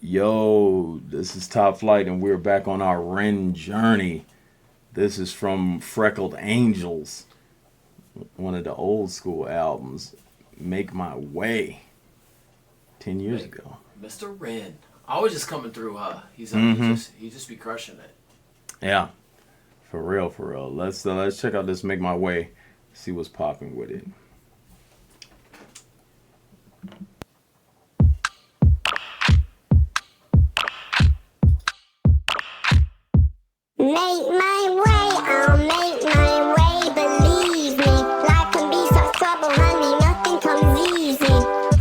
Yo, this is Top Flight, and we're back on our Ren journey. This is from Freckled Angels, one of the old school albums, Make My Way, 10 years Hey, ago. Mr. Ren. Always just coming through, huh? Mm-hmm. He just be crushing it. Yeah, for real, for real. Let's check out this Make My Way, see what's popping with it. Make my way, I'll make my way, believe me. Life can be such trouble, honey, nothing comes easy.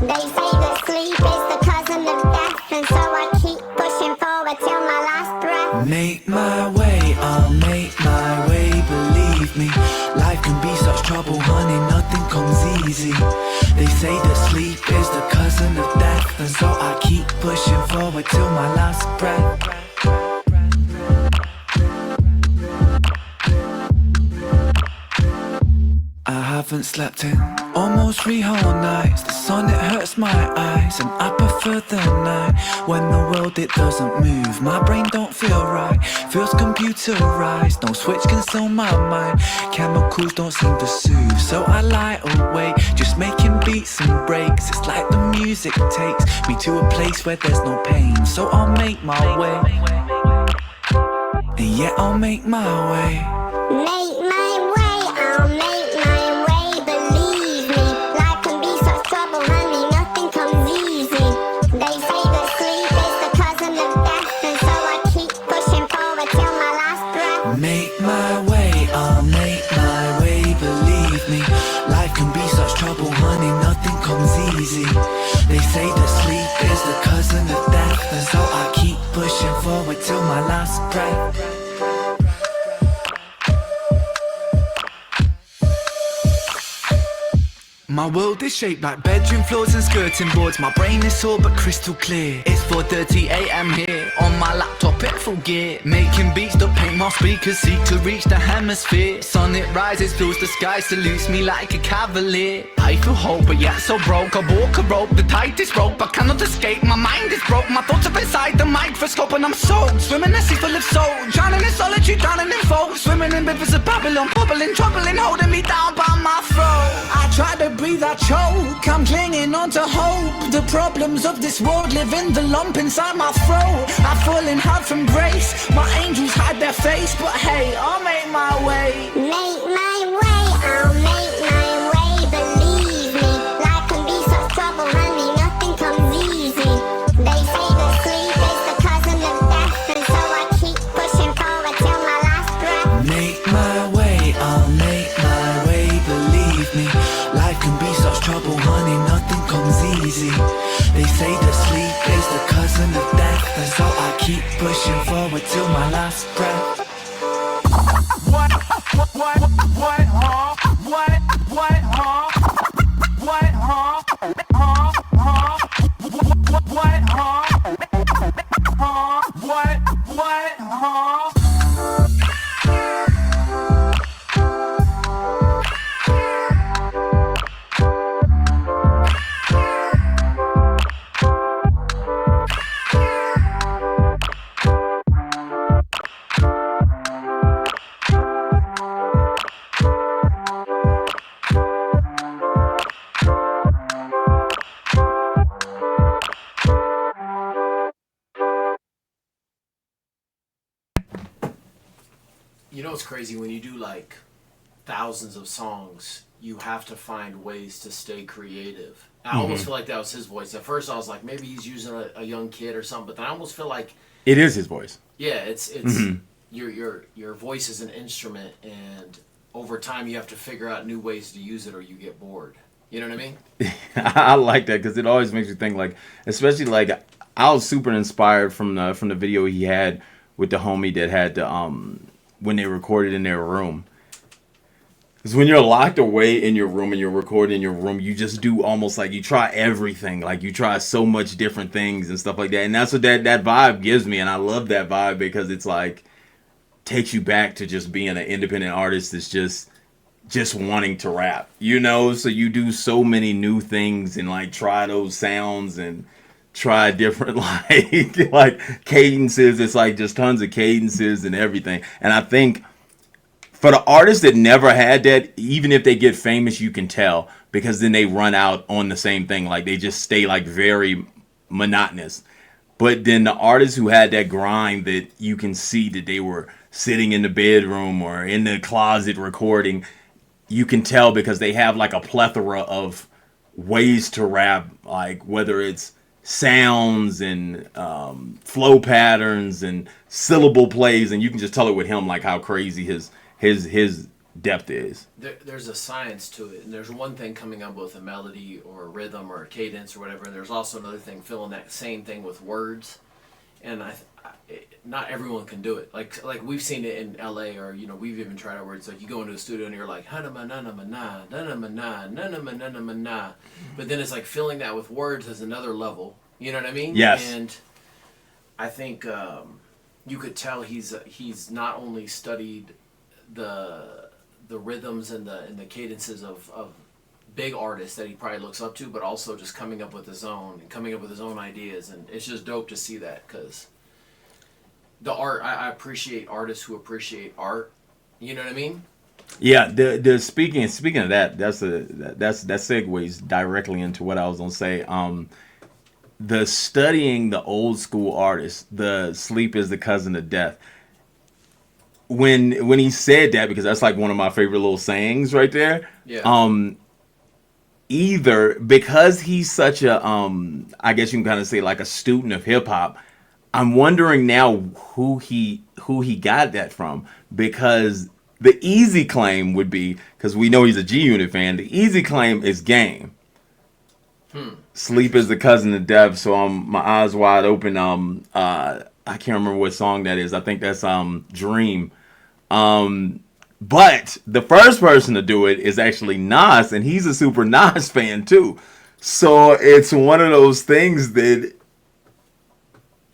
They say that sleep is the cousin of death, and so I keep pushing forward till my last breath. Make my way, I'll make my way, believe me. Life can be such trouble, honey, nothing comes easy. They say that sleep is the cousin of death, and so I keep pushing forward till my last breath. I haven't slept in almost 3 whole nights. The sun, it hurts my eyes, and I prefer the night when the world, it doesn't move. My brain don't feel right, feels computerized. No switch can still my mind, chemicals don't seem to soothe. So I lie awake, just making beats and breaks. It's like the music takes me to a place where there's no pain. So I'll make my way, and yeah, I'll make my way. Make my way, I'll make my way, believe me. Life can be such trouble, honey, nothing comes easy. They say that sleep is the cousin of death, and so I keep pushing forward till my last breath. Make my way, I'll make my way, believe me. Life can be such trouble, honey, nothing comes easy. They say that sleep is the cousin of death, and so I keep pushing forward till my last breath. My world is shaped like bedroom floors and skirting boards. My brain is sore but crystal clear. It's 4:30 AM here, on my laptop in full gear, making beats that paint my speakers, seek to reach the hemisphere. Sun, it rises, fills the sky, salutes me like a cavalier. I feel hope but yet so broke. I walk a rope, the tightest rope, I cannot escape. My mind is broke, my thoughts are inside the microscope, and I'm soaked, swimming in a sea full of soul, drowning in solitude, drowning in folk, swimming in rivers of Babylon, bubbling, troubling, holding me down by my throat. I try to breathe, I choke, I'm clinging on to hope. The problems of this world live in the lump inside my throat. I've fallen hard from grace, my angels hide their face, but hey, I'll make my way. Make my way, I'll make my way, believe me. Life can be such trouble, honey, nothing comes easy. They say that sleep is the cousin of death, and so I keep pushing forward till my last breath. Make my way, I'll make my way, believe me. Life can be such trouble, honey, nothing comes easy. They say that sleep is the cousin of death, and so I keep pushing forward till my last breath. What, huh? What, huh? What, huh? What, huh? You know what's crazy? When you do like thousands of songs, you have to find ways to stay creative. I almost feel like that was his voice. At first I was like, maybe he's using a young kid or something, but then I almost feel like, It is his voice. yeah, it's your voice is an instrument, and over time you have to figure out new ways to use it or you get bored. You know what I mean? I like that because it always makes you think, like, especially like I was super inspired from the video he had with the homie that had the when they recorded in their room. Because when you're locked away in your room and you're recording in your room, you just do almost like you try everything. Like you try so much different things and stuff like that. And that's what that vibe gives me. And I love that vibe because it's like takes you back to just being an independent artist that's just wanting to rap, you know? So you do so many new things and like try those sounds and try different like cadences. It's like just tons of cadences and everything. And I think for the artists that never had that, even if they get famous, you can tell because then they run out on the same thing. Like they just stay like very monotonous. But then the artists who had that grind, that you can see that they were sitting in the bedroom or in the closet recording, you can tell because they have like a plethora of ways to rap, like whether it's sounds and flow patterns and syllable plays, and you can just tell it with him like how crazy his depth is. There's a science to it, and there's one thing coming up with a melody or a rhythm or a cadence or whatever, and there's also another thing filling that same thing with words. And not everyone can do it. Like we've seen it in LA, or we've even tried our words. Like you go into a studio and you're like hanama-nana-mana, nana-mana, nana-mana-nana, but then it's like filling that with words is another level. You know what I mean? Yes. And I think you could tell he's not only studied the rhythms and the cadences of big artists that he probably looks up to, but also just coming up with his own ideas, and it's just dope to see that because the art. I appreciate artists who appreciate art. You know what I mean? Yeah. The speaking of that, that segues directly into what I was gonna say. The studying the old school artists, the sleep is the cousin of death. When he said that, because that's like one of my favorite little sayings right there. Yeah. Either because he's such a I guess you can kind of say like a student of hip hop, I'm wondering now who he got that from, because the easy claim would be, because we know he's a G Unit fan, the easy claim is Game. Sleep is the cousin of death. So my eyes wide open. I can't remember what song that is. I think that's Dream. But the first person to do it is actually Nas, and he's a super Nas fan too. So it's one of those things that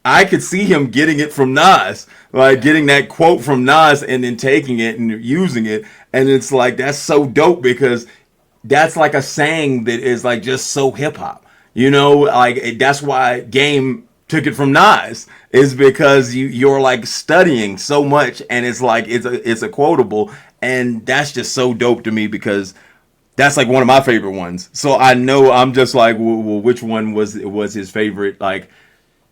I could see him getting it from Nas, like getting that quote from Nas and then taking it and using it. And it's like, that's so dope, because that's like a saying that is like just so hip hop, like that's why Game took it from Nas, is because you're like studying so much, and it's like it's a quotable, and that's just so dope to me, because that's like one of my favorite ones. So I know I'm just like, well, which one was his favorite like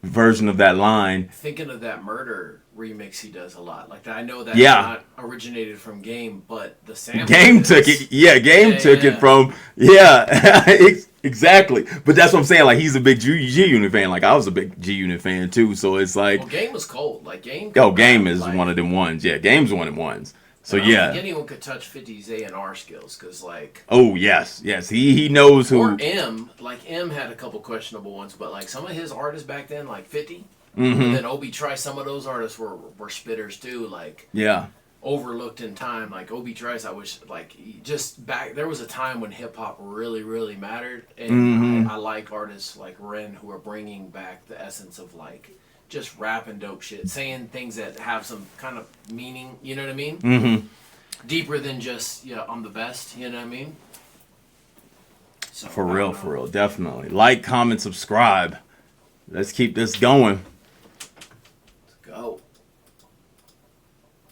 version of that line? Thinking of that Murder remix he does a lot. Like I know that's not originated from Game, but the sample Game took it. Yeah, Game took it from exactly. But that's what I'm saying. Like he's a big G Unit fan. Like I was a big G Unit fan too. So it's like, well, Game was cold. Like Game. Game is like, one of them ones. Yeah, Game's one of them ones. So I don't think anyone could touch 50's A&R skills, because like. Oh yes, he knows who. Or M had a couple questionable ones, but like some of his artists back then, like 50. Mm-hmm. And then Obi Trice, some of those artists were spitters too. Like overlooked in time. Like Obi Trice, I wish there was a time when hip hop really, really mattered, and I like artists like Ren who are bringing back the essence of like just rapping dope shit, saying things that have some kind of meaning. You know what I mean? Mm-hmm. Deeper than just I'm the best. You know what I mean? So, for real, definitely. Like, comment, subscribe. Let's keep this going.